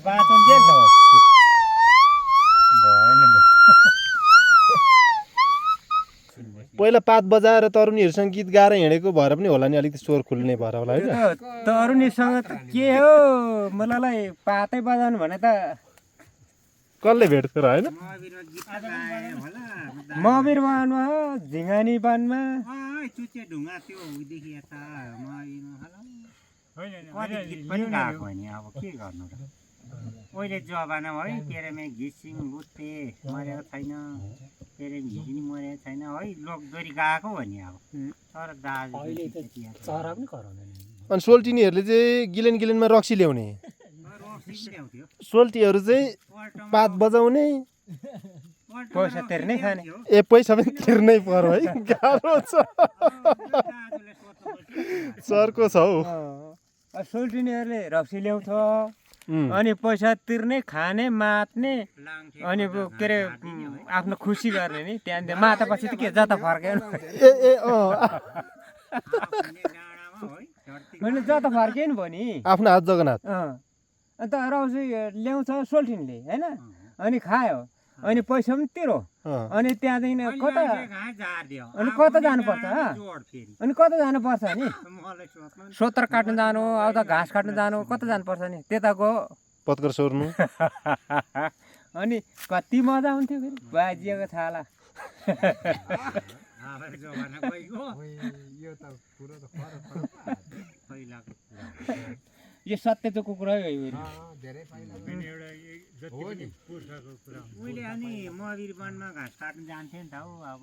बाँचन दिए त भएन लु पहिला पात बजाएर तरुनीहरूसँग गीत गाएर हिँडेको भएर पनि होला नि अलिकति स्वर खुल्ने भएर होला होइन तरुनीसँग त के हो मलाई पातै बजाउनु भने त कसले भेट्थ्यो र होइन मबिर बानमा झिङ्गानी बानमा चुचे ढुङ्गा त्यो उदेखि यता गीत पनि गाएको नि अब के गर्नु र अहिले जमानामा है केरेमे घिसिङ लुते मरेको छैन केरेमे घिसिङ मरेको छैन है लोकदोरी गाएको हो नि अब तर दाजु चरा पनि कराउने अनि सोल्टिनीहरूले चाहिँ गिलेनमा रक्सी ल्याउने सोल्टीहरू चाहिँ पात बजाउने पैसा तिर्नै खाने ए पैसा पनि तिर्नै पर्यो है गाह्रो छ चर्को छ हौ सोल्टिनीहरूले रक्सी ल्याउँछ अनि पैसा तिर्ने खाने मात्ने अनि के अरे आफ्नो खुसी गर्ने नि त्यहाँदेखि मातापछि त के जता फर्केन ए मैले जता फर्केन भयो नि आफ्नो हात जगन्नाथ अन्त रक्सी ल्याउँछ सोल्टिनीले होइन अनि खायो अनि पैसा पनि तिरो अनि त्यहाँदेखि कता अनि कता जानुपर्छ अनि कता जानुपर्छ नि सोतर काट्न जानु अब त घाँस काट्न जानु कता जानुपर्छ नि त्यता गयो पत्कर सोर्नु अनि कति मजा हुन्थ्यो फेरि बाजिएको छाला यो सत्य चाहिँ कुकुरै हो उहिले अनि मबिर वनमा घाँस काट्न जान्थ्यो नि त हौ अब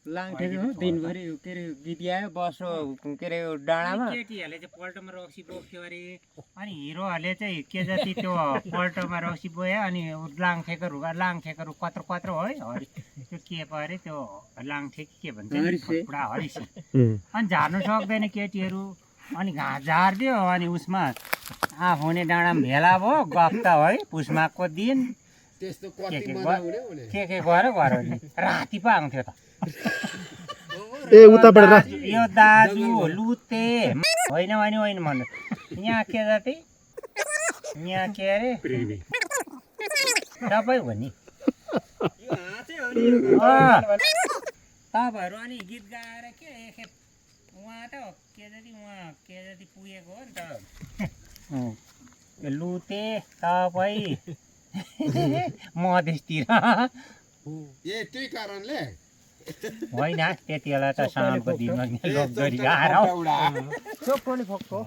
लाङठेको दिनभरि के अरे गीत गायो बस्यो के अरे डाँडामा केटीहरूले चाहिँ पल्टोमा रक्सी बोक्थ्यो अरे अनि हिरोहरूले चाहिँ के जति त्यो पल्टोमा रक्सी बोयो अनि लाङठेको कत्रो कत्रो है हरि त्यो के पो अरे त्यो लाङठे के भन्छ पुरा हरिसी अनि झार्नु सक्दैन केटीहरू अनि घाँस झारिदियो अनि उसमा आफ हुने डाँडामा भेला भयो गफ त है पुसमाको दिन के गर नि राति पो आउँथ्यो त ए उताबाट यो दाजु लुते होइन भने होइन भन्नु यहाँ के जति यहाँ के अरे तपाईँ हो नि तपाईँहरू अनि गीत गाएर के एकखेप उहाँ त के जति पुगेको हो नि त लुते तपाईँ मधेसतिर त्यही कारणले होइन त्यति बेला त साउनको दिनमा लोकदोरी गाएर चोक्को नि फोक्को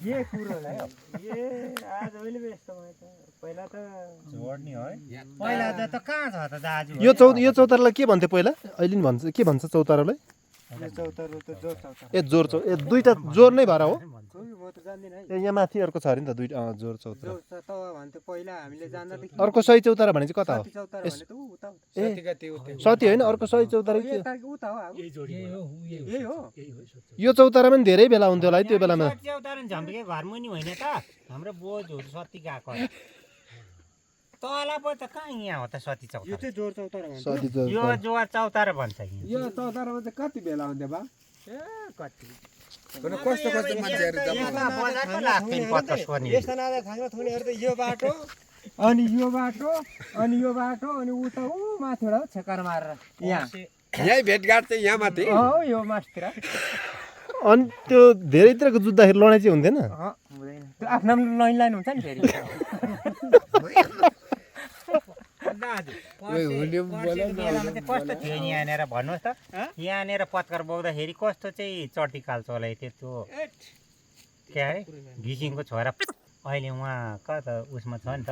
ये कुरोलाई आज अहिले व्यस्त भयो त पहिला त जोड्ने है पहिला त कहाँ छ त दाजु यो चौतारालाई के भन्थ्यो पहिला अहिले नि भन्छ के भन्छ चौतारालाई ए जोर दुईटा जोर नै भएर हो ए यहाँ माथि अर्को छ अरे नि त दुईटा जोर चौतारा अर्को सही चौतारा भने चाहिँ कता हो ए सती होइन अर्को सही चौतारा यो चौतारामा पनि धेरै बेला हुन्थ्यो होला है त्यो बेलामा चौतारा झम्पिके घर मुनि होइन त हाम्रो बोजूहरू सती गएको तला पो त कहाँ यहाँ हो त सती चौतारा यो चाहिँ जोर चौतारा भन्छ यो जोर चौतारा भन्छ यो चौतारामा चाहिँ कति बेला हुन्थ्यो बा ए कति कस्तो मान्छेहरू यस्तो नादा थाङ्ना थुनेहरू त यो बाटो अनि यो बाटो अनि उता ऊ माथिबाट छेकर मारेर यहाँ यही भेटघाट चाहिँ यहाँ माथि हो यो मासतिर अनि त्यो धेरैतिरको जुत्दाखेरि लडाइँ चाहिँ हुन्थेन त्यो आफ्नो लाइन हुन्छ नि फेरि कस्तो थियो नि यहाँनिर भन्नुहोस् त यहाँनिर पत्कर बोक्दाखेरि कस्तो चाहिँ चर्टिकाल चलाइथ्यो त्यो के अरे घिसिङको छोरा अहिले उहाँ कता उसमा छ नि त